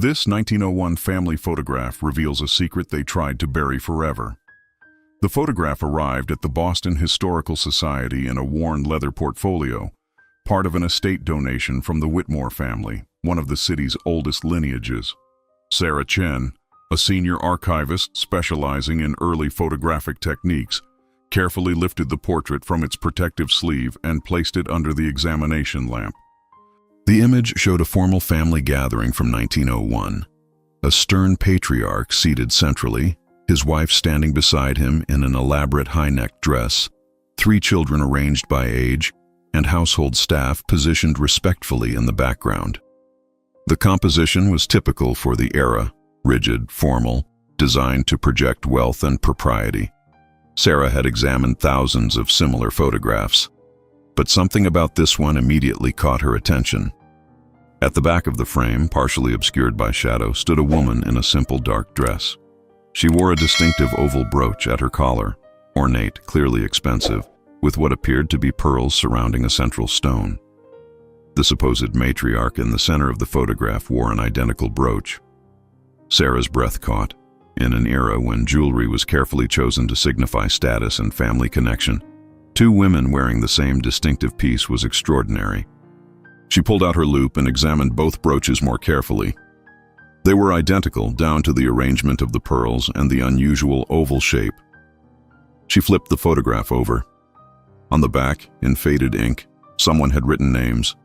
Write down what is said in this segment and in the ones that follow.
This 1901 family photograph reveals a secret they tried to bury forever. The photograph arrived at the Boston Historical Society in a worn leather portfolio, part of an estate donation from the Whitmore family, one of the city's oldest lineages. Sarah Chen, a senior archivist specializing in early photographic techniques, carefully lifted the portrait from its protective sleeve and placed it under the examination lamp. The image showed a formal family gathering from 1901. A stern patriarch seated centrally, his wife standing beside him in an elaborate high-necked dress, 3 children arranged by age, and household staff positioned respectfully in the background. The composition was typical for the era, rigid, formal, designed to project wealth and propriety. Sarah had examined thousands of similar photographs, but something about this one immediately caught her attention. At the back of the frame, partially obscured by shadow, stood a woman in a simple dark dress. She wore a distinctive oval brooch at her collar, ornate, clearly expensive, with what appeared to be pearls surrounding a central stone. The supposed matriarch in the center of the photograph wore an identical brooch. Sarah's breath caught. In an era when jewelry was carefully chosen to signify status and family connection, 2 women wearing the same distinctive piece was extraordinary. She pulled out her loupe and examined both brooches more carefully. They were identical down to the arrangement of the pearls and the unusual oval shape. She flipped the photograph over. On the back, in faded ink, someone had written names: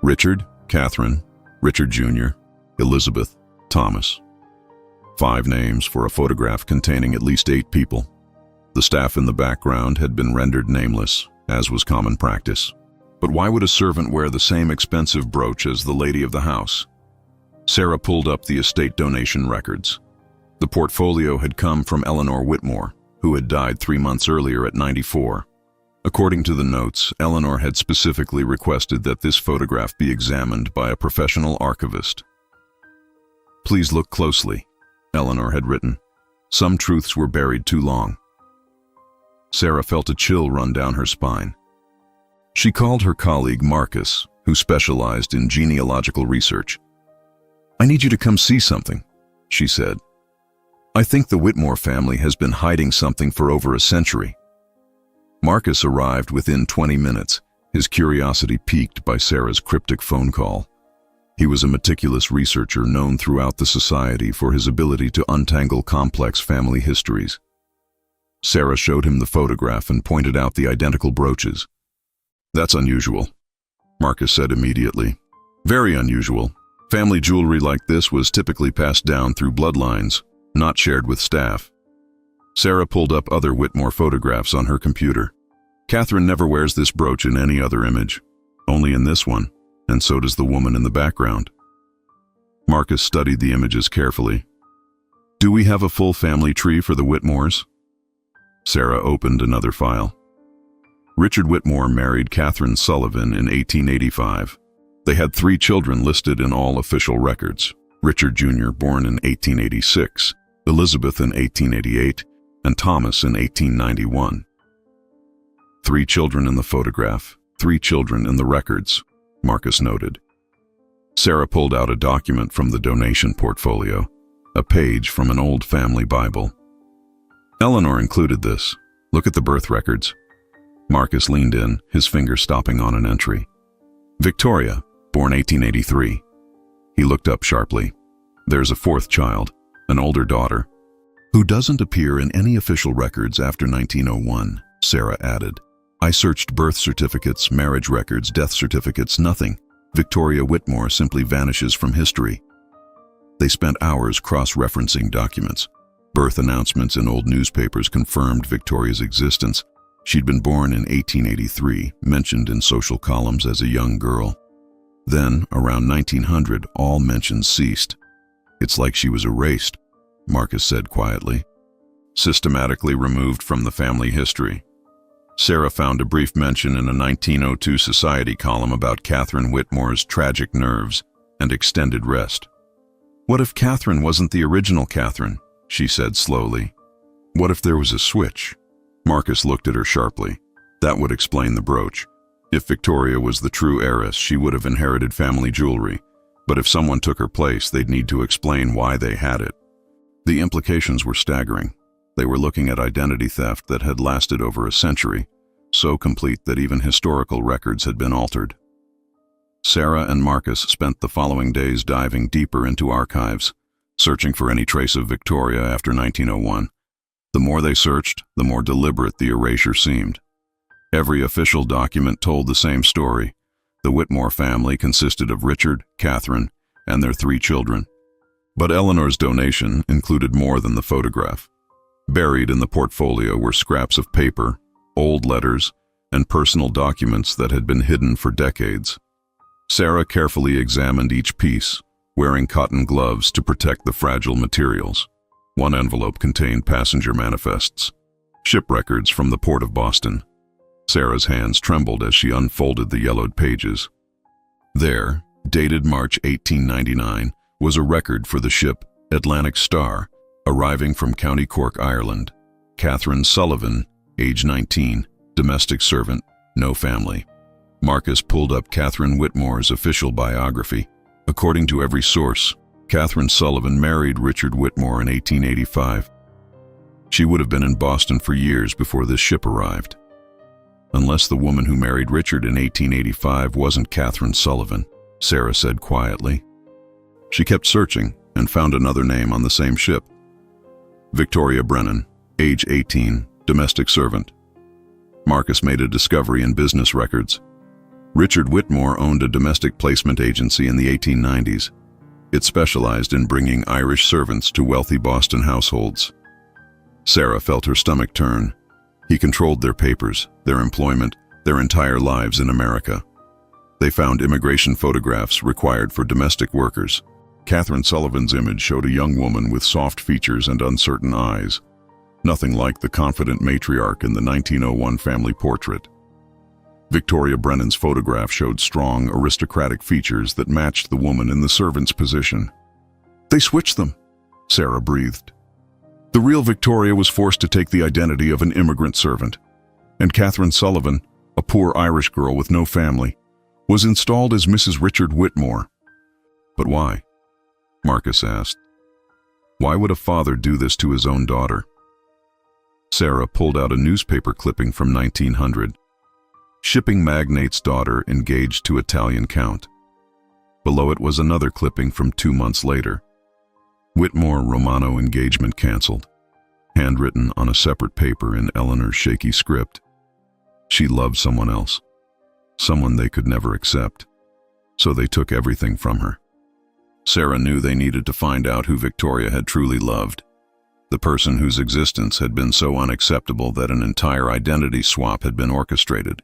Richard, Catherine, Richard Jr., Elizabeth, Thomas. 5 names for a photograph containing at least 8 people. The staff in the background had been rendered nameless, as was common practice. But why would a servant wear the same expensive brooch as the lady of the house? Sarah pulled up the estate donation records. The portfolio had come from Eleanor Whitmore, who had died 3 months earlier at 94. According to the notes, Eleanor had specifically requested that this photograph be examined by a professional archivist. "Please look closely," Eleanor had written. "Some truths were buried too long." Sarah felt a chill run down her spine. She called her colleague Marcus, who specialized in genealogical research. "I need you to come see something," she said. "I think the Whitmore family has been hiding something for over a century." Marcus arrived within 20 minutes, his curiosity piqued by Sarah's cryptic phone call. He was a meticulous researcher known throughout the society for his ability to untangle complex family histories. Sarah showed him the photograph and pointed out the identical brooches. "That's unusual," Marcus said immediately. "Very unusual. Family jewelry like this was typically passed down through bloodlines, not shared with staff." Sarah pulled up other Whitmore photographs on her computer. "Catherine never wears this brooch in any other image, only in this one, and so does the woman in the background." Marcus studied the images carefully. "Do we have a full family tree for the Whitmores?" Sarah opened another file. Richard Whitmore married Catherine Sullivan in 1885. They had 3 children listed in all official records: Richard Jr., born in 1886, Elizabeth in 1888, and Thomas in 1891. 3 children in the photograph, 3 children in the records, Marcus noted. Sarah pulled out a document from the donation portfolio, a page from an old family Bible. "Eleanor included this. Look at the birth records." Marcus leaned in, his finger stopping on an entry. "Victoria, born 1883. He looked up sharply. "There's a 4th child, an older daughter, who doesn't appear in any official records after 1901, Sarah added. "I searched birth certificates, marriage records, death certificates, nothing. Victoria Whitmore simply vanishes from history." They spent hours cross-referencing documents. Birth announcements in old newspapers confirmed Victoria's existence. She'd been born in 1883, mentioned in social columns as a young girl. Then, around 1900, all mentions ceased. "It's like she was erased," Marcus said quietly. "Systematically removed from the family history." Sarah found a brief mention in a 1902 Society column about Catherine Whitmore's tragic nerves and extended rest. "What if Catherine wasn't the original Catherine?" she said slowly. "What if there was a switch?" Marcus looked at her sharply. "That would explain the brooch. If Victoria was the true heiress, she would have inherited family jewelry. But if someone took her place, they'd need to explain why they had it. The implications were staggering. They were looking at identity theft that had lasted over a century, so complete that even historical records had been altered. Sarah and Marcus spent the following days diving deeper into archives, searching for any trace of Victoria after 1901. The more they searched, the more deliberate the erasure seemed. Every official document told the same story. The Whitmore family consisted of Richard, Catherine, and their 3 children. But Eleanor's donation included more than the photograph. Buried in the portfolio were scraps of paper, old letters, and personal documents that had been hidden for decades. Sarah carefully examined each piece, wearing cotton gloves to protect the fragile materials. One envelope contained passenger manifests, ship records from the port of Boston. Sarah's hands trembled as she unfolded the yellowed pages. There, dated March 1899, was a record for the ship Atlantic Star, arriving from County Cork, Ireland. Catherine Sullivan, age 19, domestic servant, no family. Marcus pulled up Catherine Whitmore's official biography. According to every source, Catherine Sullivan married Richard Whitmore in 1885. She would have been in Boston for years before this ship arrived. Unless the woman who married Richard in 1885 wasn't Catherine Sullivan, Sarah said quietly. She kept searching and found another name on the same ship. Victoria Brennan, age 18, domestic servant. Marcus made a discovery in business records. Richard Whitmore owned a domestic placement agency in the 1890s. It specialized in bringing Irish servants to wealthy Boston households. Sarah felt her stomach turn. He controlled their papers, their employment, their entire lives in America. They found immigration photographs required for domestic workers. Catherine Sullivan's image showed a young woman with soft features and uncertain eyes. Nothing like the confident matriarch in the 1901 family portrait. Victoria Brennan's photograph showed strong, aristocratic features that matched the woman in the servant's position. They switched them, Sarah breathed. The real Victoria was forced to take the identity of an immigrant servant, and Catherine Sullivan, a poor Irish girl with no family, was installed as Mrs. Richard Whitmore. But why? Marcus asked. Why would a father do this to his own daughter? Sarah pulled out a newspaper clipping from 1900. Shipping magnate's daughter engaged to Italian count. Below it was another clipping from 2 months later. Whitmore Romano engagement canceled, handwritten on a separate paper in Eleanor's shaky script. She loved someone else, someone they could never accept, so they took everything from her. Sarah knew they needed to find out who Victoria had truly loved, the person whose existence had been so unacceptable that an entire identity swap had been orchestrated.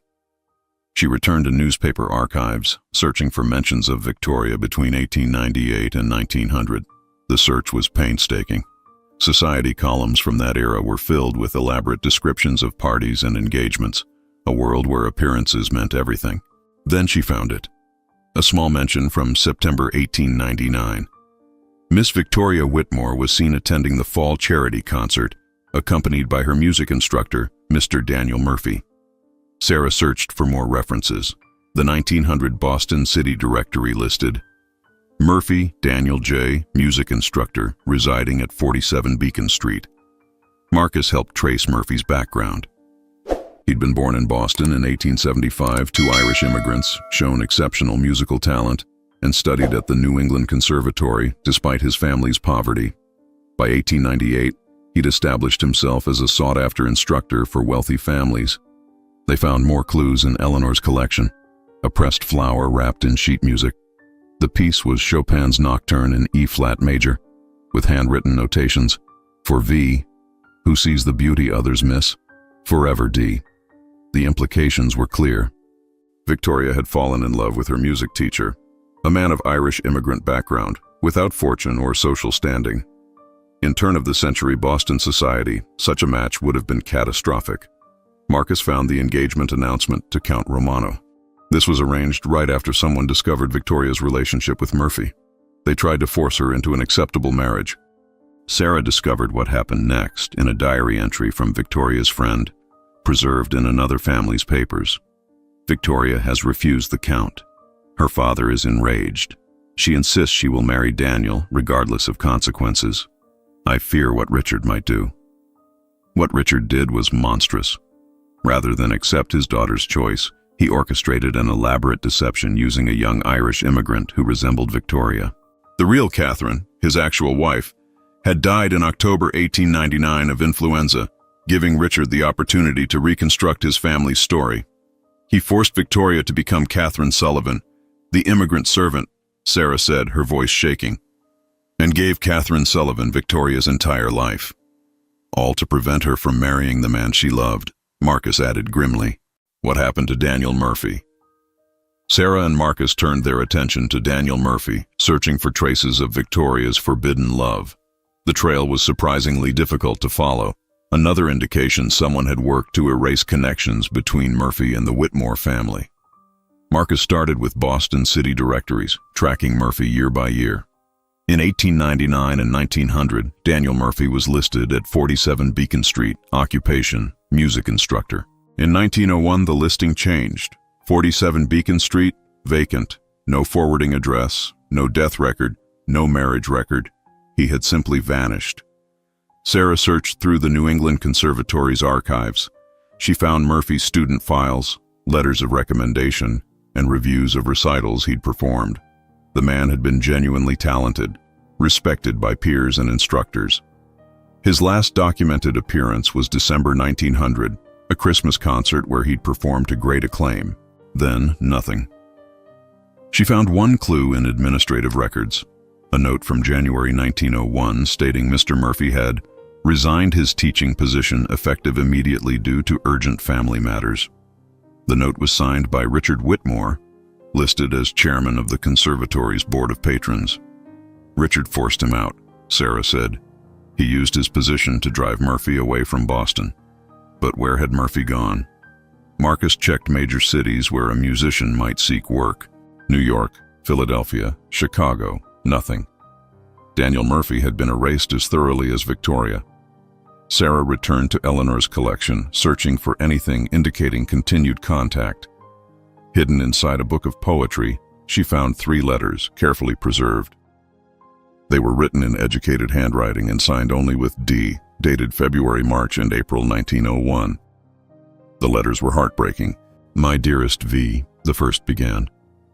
She returned to newspaper archives, searching for mentions of Victoria between 1898 and 1900. The search was painstaking. Society columns from that era were filled with elaborate descriptions of parties and engagements, a world where appearances meant everything. Then she found it. A small mention from September 1899. Miss Victoria Whitmore was seen attending the fall charity concert, accompanied by her music instructor, Mr. Daniel Murphy. Sarah searched for more references. The 1900 Boston City Directory listed Murphy, Daniel J., music instructor, residing at 47 Beacon Street. Marcus helped trace Murphy's background. He'd been born in Boston in 1875 to Irish immigrants, shown exceptional musical talent, and studied at the New England Conservatory despite his family's poverty. By 1898, he'd established himself as a sought-after instructor for wealthy families. They found more clues in Eleanor's collection, a pressed flower wrapped in sheet music. The piece was Chopin's Nocturne in E-flat major, with handwritten notations, for V, who sees the beauty others miss, forever D. The implications were clear. Victoria had fallen in love with her music teacher, a man of Irish immigrant background, without fortune or social standing. In turn-of-the-century Boston society, such a match would have been catastrophic. Marcus found the engagement announcement to Count Romano. This was arranged right after someone discovered Victoria's relationship with Murphy. They tried to force her into an acceptable marriage. Sarah discovered what happened next in a diary entry from Victoria's friend, preserved in another family's papers. Victoria has refused the count. Her father is enraged. She insists she will marry Daniel, regardless of consequences. I fear what Richard might do. What Richard did was monstrous. Rather than accept his daughter's choice, he orchestrated an elaborate deception using a young Irish immigrant who resembled Victoria. The real Catherine, his actual wife, had died in October 1899 of influenza, giving Richard the opportunity to reconstruct his family's story. He forced Victoria to become Catherine Sullivan, the immigrant servant, Sarah said, her voice shaking, and gave Catherine Sullivan Victoria's entire life. All to prevent her from marrying the man she loved, Marcus added grimly. What happened to Daniel Murphy? Sarah and Marcus turned their attention to Daniel Murphy, searching for traces of Victoria's forbidden love. The trail was surprisingly difficult to follow, another indication someone had worked to erase connections between Murphy and the Whitmore family. Marcus started with Boston city directories, tracking Murphy year by year. In 1899 and 1900, Daniel Murphy was listed at 47 Beacon Street, occupation, music instructor. In 1901, the listing changed. 47 Beacon Street, vacant, no forwarding address, no death record, no marriage record. He had simply vanished. Sarah searched through the New England Conservatory's archives. She found Murphy's student files, letters of recommendation, and reviews of recitals he'd performed. The man had been genuinely talented, respected by peers and instructors. His last documented appearance was December 1900, a Christmas concert where he'd performed to great acclaim. Then, nothing. She found one clue in administrative records, a note from January 1901 stating Mr. Murphy had resigned his teaching position effective immediately due to urgent family matters. The note was signed by Richard Whitmore, listed as chairman of the conservatory's board of patrons. Richard forced him out, Sarah said. He used his position to drive Murphy away from Boston. But where had Murphy gone? Marcus checked major cities where a musician might seek work. New York, Philadelphia, Chicago, nothing. Daniel Murphy had been erased as thoroughly as Victoria. Sarah returned to Eleanor's collection, searching for anything indicating continued contact. Hidden inside a book of poetry, she found 3 letters, carefully preserved. They were written in educated handwriting and signed only with D, dated February, March, and April 1901. The letters were heartbreaking. My dearest V, the first began.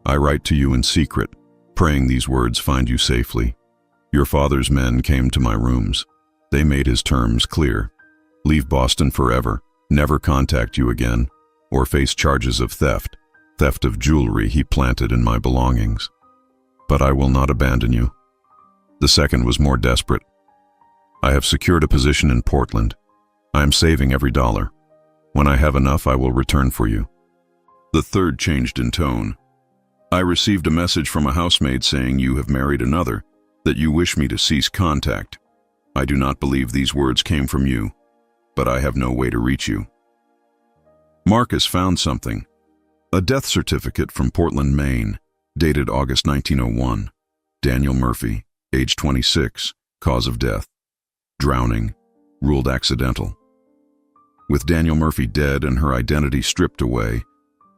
I write to you in secret, praying these words find you safely. Your father's men came to my rooms. They made his terms clear. Leave Boston forever, never contact you again, or face charges of theft of jewelry he planted in my belongings. But I will not abandon you. The second was more desperate. I have secured a position in Portland. I am saving every dollar. When I have enough, I will return for you. The third changed in tone. I received a message from a housemaid saying you have married another, that you wish me to cease contact. I do not believe these words came from you, but I have no way to reach you. Marcus found something. A death certificate from Portland, Maine, dated August 1901. Daniel Murphy, age 26, cause of death. Drowning, ruled accidental. With Daniel Murphy dead and her identity stripped away,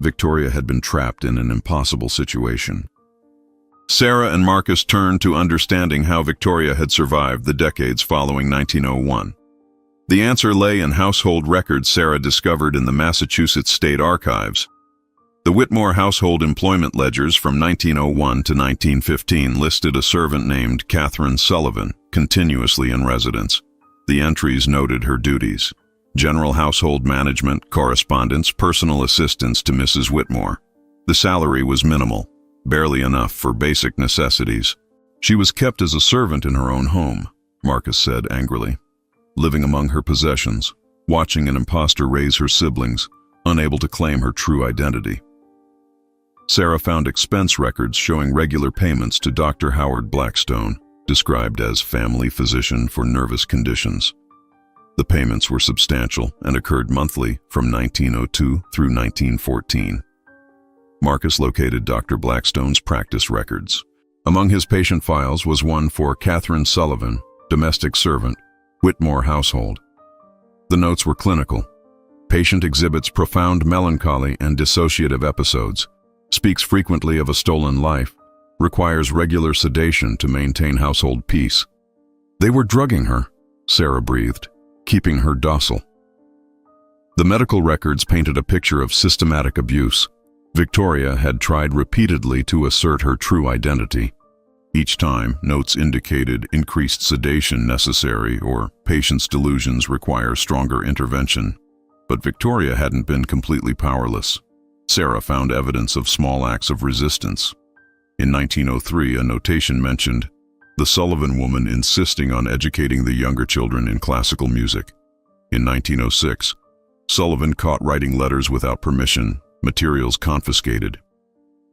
Victoria had been trapped in an impossible situation. Sarah and Marcus turned to understanding how Victoria had survived the decades following 1901. The answer lay in household records Sarah discovered in the Massachusetts State Archives. The Whitmore household employment ledgers from 1901 to 1915 listed a servant named Catherine Sullivan continuously in residence. The entries noted her duties: general household management, correspondence, personal assistance to Mrs. Whitmore. The salary was minimal, barely enough for basic necessities. She was kept as a servant in her own home, Marcus said angrily, living among her possessions, watching an imposter raise her siblings, unable to claim her true identity. Sarah found expense records showing regular payments to Dr. Howard Blackstone, described as family physician for nervous conditions. The payments were substantial and occurred monthly from 1902 through 1914. Marcus located Dr. Blackstone's practice records. Among his patient files was one for Catherine Sullivan, domestic servant, Whitmore household. The notes were clinical. Patient exhibits profound melancholy and dissociative episodes, speaks frequently of a stolen life, requires regular sedation to maintain household peace. They were drugging her, Sarah breathed, keeping her docile. The medical records painted a picture of systematic abuse. Victoria had tried repeatedly to assert her true identity. Each time, notes indicated increased sedation necessary or patient's delusions require stronger intervention. But Victoria hadn't been completely powerless. Sarah found evidence of small acts of resistance. In 1903, a notation mentioned the Sullivan woman insisting on educating the younger children in classical music. In 1906, Sullivan caught writing letters without permission, materials confiscated.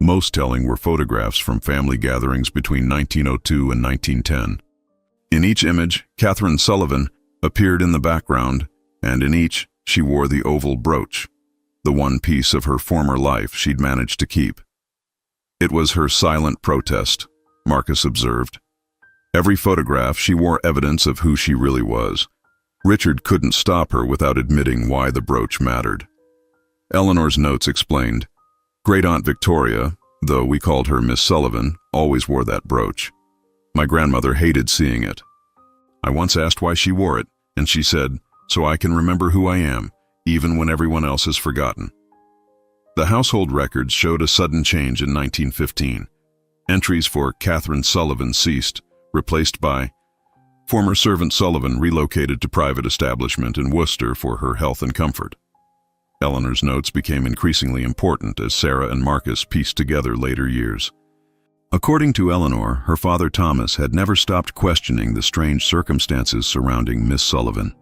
Most telling were photographs from family gatherings between 1902 and 1910. In each image, Catherine Sullivan appeared in the background, and in each, she wore the oval brooch, the one piece of her former life she'd managed to keep. It was her silent protest, Marcus observed. Every photograph, she wore evidence of who she really was. Richard couldn't stop her without admitting why the brooch mattered. Eleanor's notes explained, Great-Aunt Victoria, though we called her Miss Sullivan, always wore that brooch. My grandmother hated seeing it. I once asked why she wore it, and she said, so I can remember who I am, even when everyone else has forgotten. The household records showed a sudden change in 1915. Entries for Catherine Sullivan ceased, replaced by former servant Sullivan relocated to private establishment in Worcester for her health and comfort. Eleanor's notes became increasingly important as Sarah and Marcus pieced together later years. According to Eleanor, her father Thomas had never stopped questioning the strange circumstances surrounding Miss Sullivan.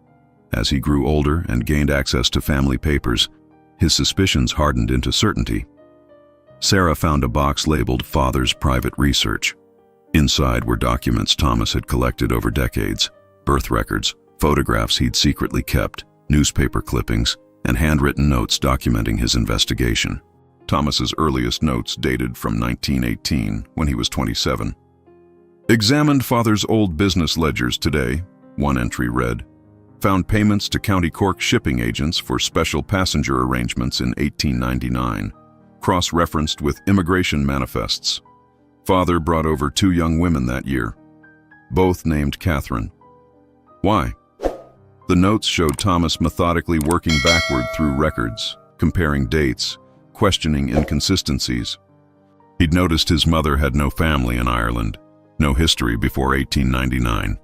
As he grew older and gained access to family papers, his suspicions hardened into certainty. Sarah found a box labeled Father's Private Research. Inside were documents Thomas had collected over decades, birth records, photographs he'd secretly kept, newspaper clippings, and handwritten notes documenting his investigation. Thomas's earliest notes dated from 1918, when he was 27. Examined father's old business ledgers today, one entry read. Found payments to County Cork shipping agents for special passenger arrangements in 1899, cross-referenced with immigration manifests. Father brought over 2 young women that year, both named Catherine. Why? The notes showed Thomas methodically working backward through records, comparing dates, questioning inconsistencies. He'd noticed his mother had no family in Ireland, no history before 1899,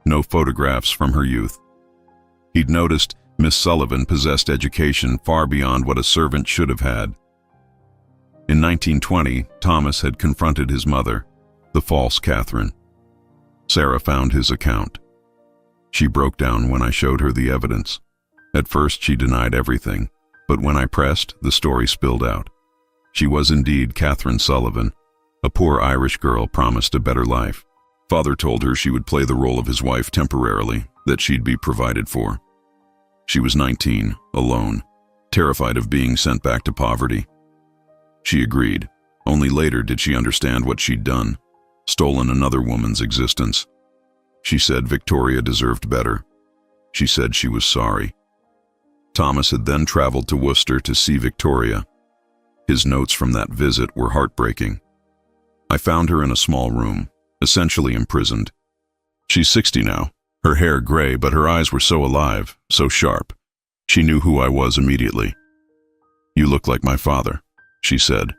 no photographs from her youth. He'd noticed Miss Sullivan possessed education far beyond what a servant should have had. In 1920, Thomas had confronted his mother, the false Catherine. Sarah found his account. She broke down when I showed her the evidence. At first, she denied everything, but when I pressed, the story spilled out. She was indeed Catherine Sullivan, a poor Irish girl promised a better life. Father told her she would play the role of his wife temporarily, that she'd be provided for. She was 19, alone, terrified of being sent back to poverty. She agreed. Only later did she understand what she'd done, stolen another woman's existence. She said Victoria deserved better. She said she was sorry. Thomas had then traveled to Worcester to see Victoria. His notes from that visit were heartbreaking. I found her in a small room, essentially imprisoned. She's 60 now, her hair gray, but her eyes were so alive, so sharp. She knew who I was immediately. You look like my father, she said,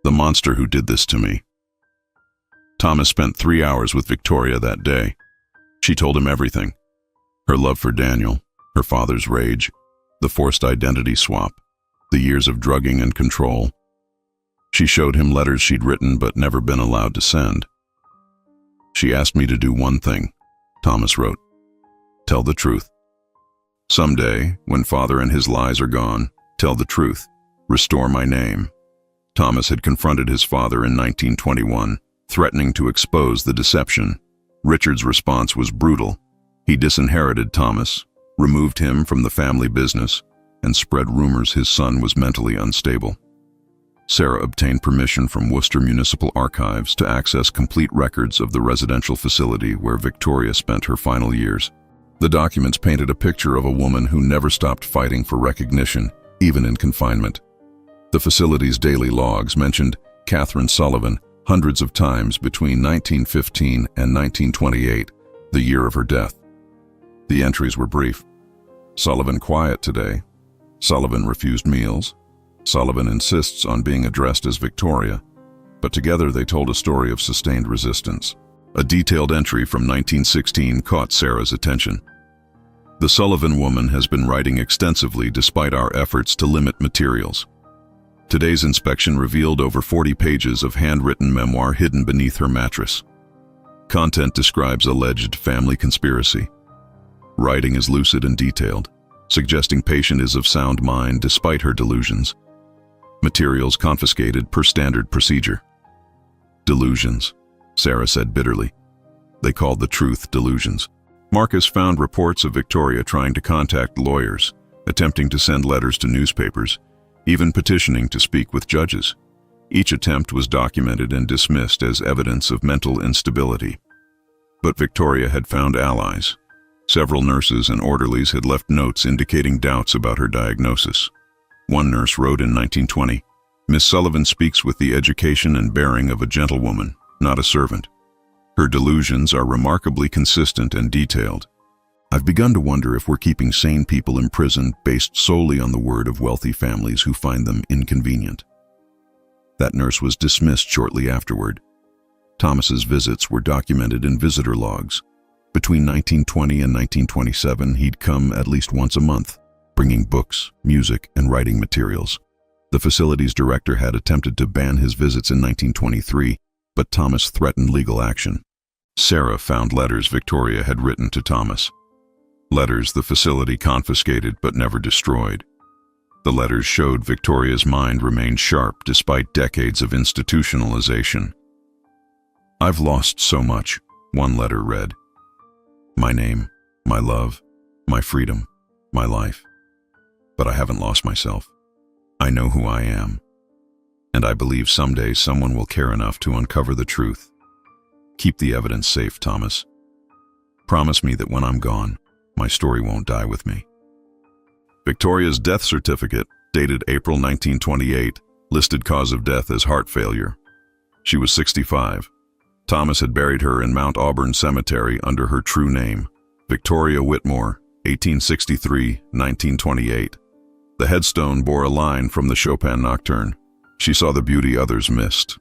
the monster who did this to me. Thomas spent 3 hours with Victoria that day. She told him everything. Her love for Daniel, her father's rage, the forced identity swap, the years of drugging and control. She showed him letters she'd written but never been allowed to send. She asked me to do one thing, Thomas wrote. Tell the truth. Someday, when father and his lies are gone, tell the truth. Restore my name. Thomas had confronted his father in 1921, threatening to expose the deception. Richard's response was brutal. He disinherited Thomas, removed him from the family business, and spread rumors his son was mentally unstable. Sarah obtained permission from Worcester Municipal Archives to access complete records of the residential facility where Victoria spent her final years. The documents painted a picture of a woman who never stopped fighting for recognition, even in confinement. The facility's daily logs mentioned Catherine Sullivan hundreds of times between 1915 and 1928, the year of her death. The entries were brief. Sullivan quiet today. Sullivan refused meals. Sullivan insists on being addressed as Victoria. But together they told a story of sustained resistance. A detailed entry from 1916 caught Sarah's attention. The Sullivan woman has been writing extensively despite our efforts to limit materials. Today's inspection revealed over 40 pages of handwritten memoir hidden beneath her mattress. Content describes alleged family conspiracy. Writing is lucid and detailed, suggesting patient is of sound mind despite her delusions. Materials confiscated per standard procedure. Delusions, Sarah said bitterly. They called the truth delusions. Marcus found reports of Victoria trying to contact lawyers, attempting to send letters to newspapers, even petitioning to speak with judges. Each attempt was documented and dismissed as evidence of mental instability. But Victoria had found allies. Several nurses and orderlies had left notes indicating doubts about her diagnosis. One nurse wrote in 1920, "Miss Sullivan speaks with the education and bearing of a gentlewoman, not a servant. Her delusions are remarkably consistent and detailed. I've begun to wonder if we're keeping sane people imprisoned based solely on the word of wealthy families who find them inconvenient." That nurse was dismissed shortly afterward. Thomas's visits were documented in visitor logs. Between 1920 and 1927, he'd come at least once a month, bringing books, music, and writing materials. The facility's director had attempted to ban his visits in 1923, but Thomas threatened legal action. Sarah found letters Victoria had written to Thomas. Letters the facility confiscated but never destroyed. The letters showed Victoria's mind remained sharp despite decades of institutionalization. "I've lost so much," one letter read. "My name, my love, my freedom, my life. But I haven't lost myself. I know who I am. And I believe someday someone will care enough to uncover the truth. Keep the evidence safe, Thomas. Promise me that when I'm gone, my story won't die with me." Victoria's death certificate, dated April 1928, listed cause of death as heart failure. She was 65. Thomas had buried her in Mount Auburn Cemetery under her true name, Victoria Whitmore, 1863-1928. The headstone bore a line from the Chopin Nocturne. She saw the beauty others missed.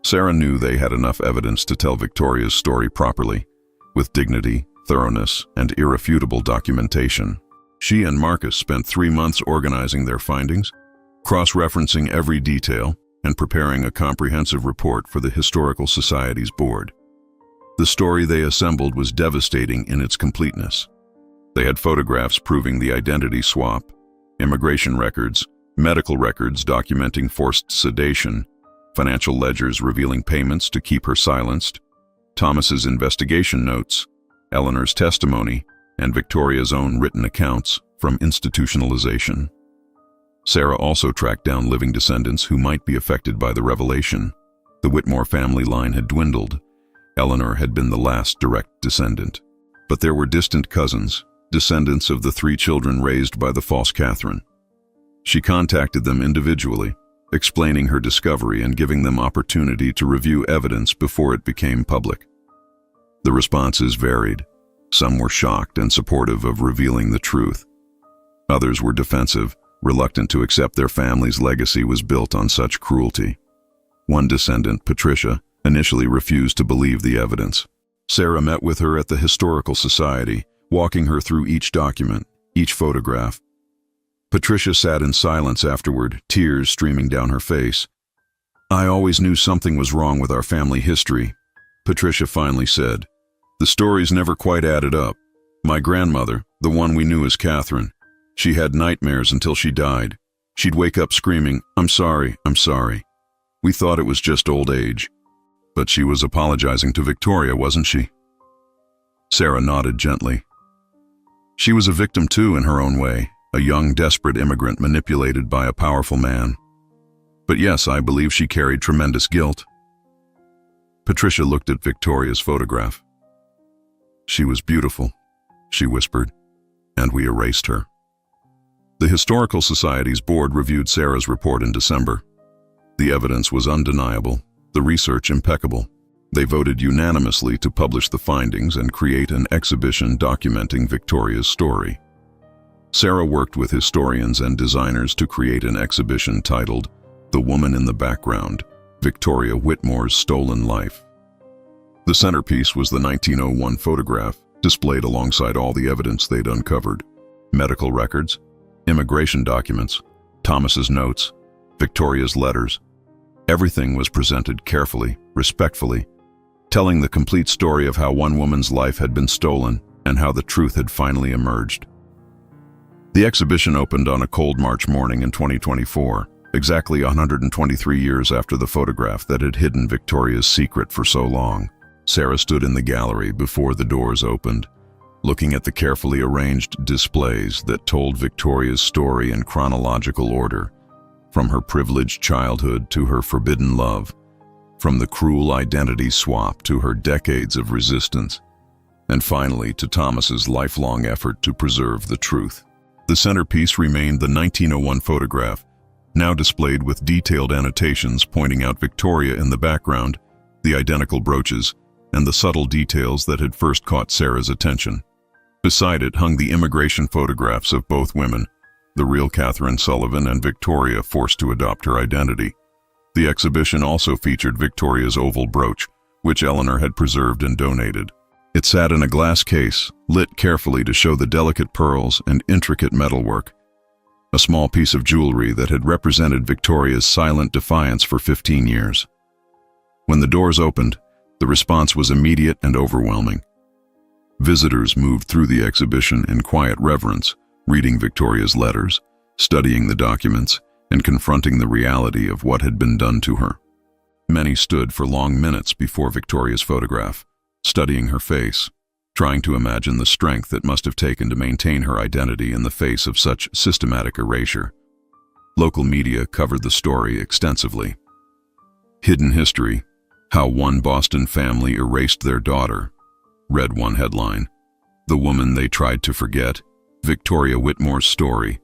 Sarah knew they had enough evidence to tell Victoria's story properly, with dignity, thoroughness, and irrefutable documentation. She and Marcus spent 3 months organizing their findings, cross-referencing every detail, and preparing a comprehensive report for the Historical Society's board. The story they assembled was devastating in its completeness. They had photographs proving the identity swap, immigration records, medical records documenting forced sedation, financial ledgers revealing payments to keep her silenced, Thomas's investigation notes, Eleanor's testimony, and Victoria's own written accounts from institutionalization. Sarah also tracked down living descendants who might be affected by the revelation. The Whitmore family line had dwindled. Eleanor had been the last direct descendant. But there were distant cousins, descendants of the 3 children raised by the false Catherine. She contacted them individually, explaining her discovery and giving them opportunity to review evidence before it became public. The responses varied. Some were shocked and supportive of revealing the truth. Others were defensive, reluctant to accept their family's legacy was built on such cruelty. One descendant, Patricia, initially refused to believe the evidence. Sarah met with her at the Historical Society, walking her through each document, each photograph. Patricia sat in silence afterward, tears streaming down her face. "I always knew something was wrong with our family history," Patricia finally said. "The stories never quite added up. My grandmother, the one we knew as Catherine, she had nightmares until she died. She'd wake up screaming, 'I'm sorry, I'm sorry.' We thought it was just old age. But she was apologizing to Victoria, wasn't she?" Sarah nodded gently. "She was a victim too in her own way, a young, desperate immigrant manipulated by a powerful man. But yes, I believe she carried tremendous guilt." Patricia looked at Victoria's photograph. "She was beautiful," she whispered, "and we erased her." The Historical Society's board reviewed Sarah's report in December. The evidence was undeniable. the research impeccable. They voted unanimously to publish the findings and create an exhibition documenting Victoria's story. Sarah worked with historians and designers to create an exhibition titled "The Woman in the Background: Victoria Whitmore's Stolen Life." The centerpiece was the 1901 photograph, displayed alongside all the evidence they'd uncovered: medical records, immigration documents, Thomas's notes, Victoria's letters. Everything was presented carefully, respectfully, telling the complete story of how one woman's life had been stolen and how the truth had finally emerged. The exhibition opened on a cold March morning in 2024, exactly 123 years after the photograph that had hidden Victoria's secret for so long. Sarah stood in the gallery before the doors opened, looking at the carefully arranged displays that told Victoria's story in chronological order, from her privileged childhood to her forbidden love, from the cruel identity swap to her decades of resistance, and finally to Thomas's lifelong effort to preserve the truth. The centerpiece remained the 1901 photograph, now displayed with detailed annotations pointing out Victoria in the background, the identical brooches, and the subtle details that had first caught Sarah's attention. Beside it hung the immigration photographs of both women, the real Catherine Sullivan and Victoria forced to adopt her identity. The exhibition also featured Victoria's oval brooch, which Eleanor had preserved and donated. It sat in a glass case, lit carefully to show the delicate pearls and intricate metalwork, a small piece of jewelry that had represented Victoria's silent defiance for 15 years. When the doors opened, the response was immediate and overwhelming. Visitors moved through the exhibition in quiet reverence, reading Victoria's letters, studying the documents, and confronting the reality of what had been done to her. Many stood for long minutes before Victoria's photograph, studying her face, trying to imagine the strength it must have taken to maintain her identity in the face of such systematic erasure. Local media covered the story extensively. Hidden History: How One Boston Family Erased Their Daughter, read one headline. The Woman They Tried to Forget, Victoria Whitmore's Story,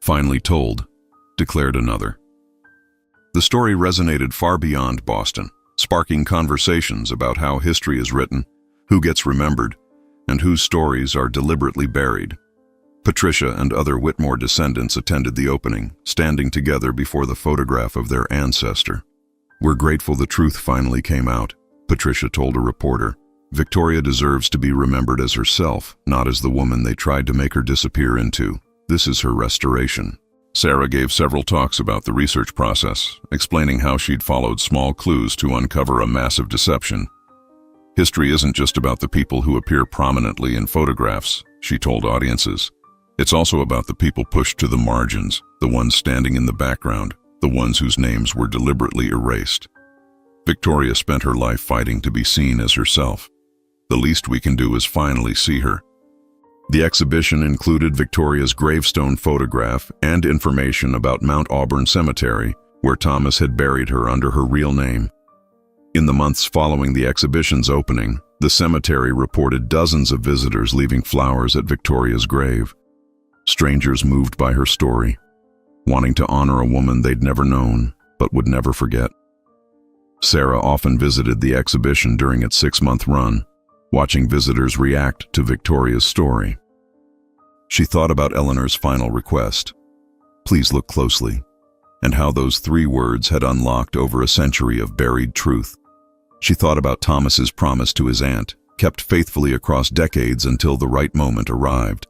Finally Told, declared another. The story resonated far beyond Boston, sparking conversations about how history is written, who gets remembered, and whose stories are deliberately buried. Patricia and other Whitmore descendants attended the opening, standing together before the photograph of their ancestor. "We're grateful the truth finally came out," Patricia told a reporter. "Victoria deserves to be remembered as herself, not as the woman they tried to make her disappear into. This is her restoration." Sarah gave several talks about the research process, explaining how she'd followed small clues to uncover a massive deception. "History isn't just about the people who appear prominently in photographs," she told audiences. "It's also about the people pushed to the margins, the ones standing in the background, the ones whose names were deliberately erased. Victoria spent her life fighting to be seen as herself. The least we can do is finally see her." The exhibition included Victoria's gravestone photograph and information about Mount Auburn Cemetery, where Thomas had buried her under her real name. In the months following the exhibition's opening, the cemetery reported dozens of visitors leaving flowers at Victoria's grave. Strangers moved by her story, wanting to honor a woman they'd never known, but would never forget. Sarah often visited the exhibition during its 6-month run, watching visitors react to Victoria's story. She thought about Eleanor's final request, "Please look closely," and how those 3 words had unlocked over a century of buried truth. She thought about Thomas's promise to his aunt, kept faithfully across decades until the right moment arrived.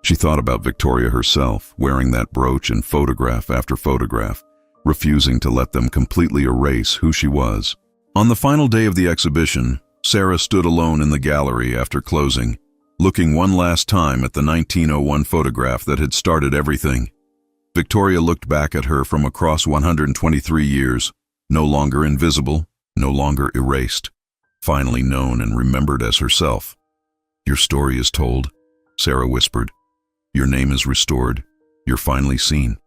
She thought about Victoria herself, wearing that brooch in photograph after photograph, refusing to let them completely erase who she was. On the final day of the exhibition, Sarah stood alone in the gallery after closing, looking one last time at the 1901 photograph that had started everything. Victoria looked back at her from across 123 years, no longer invisible, no longer erased, finally known and remembered as herself. "Your story is told," Sarah whispered. "Your name is restored. You're finally seen."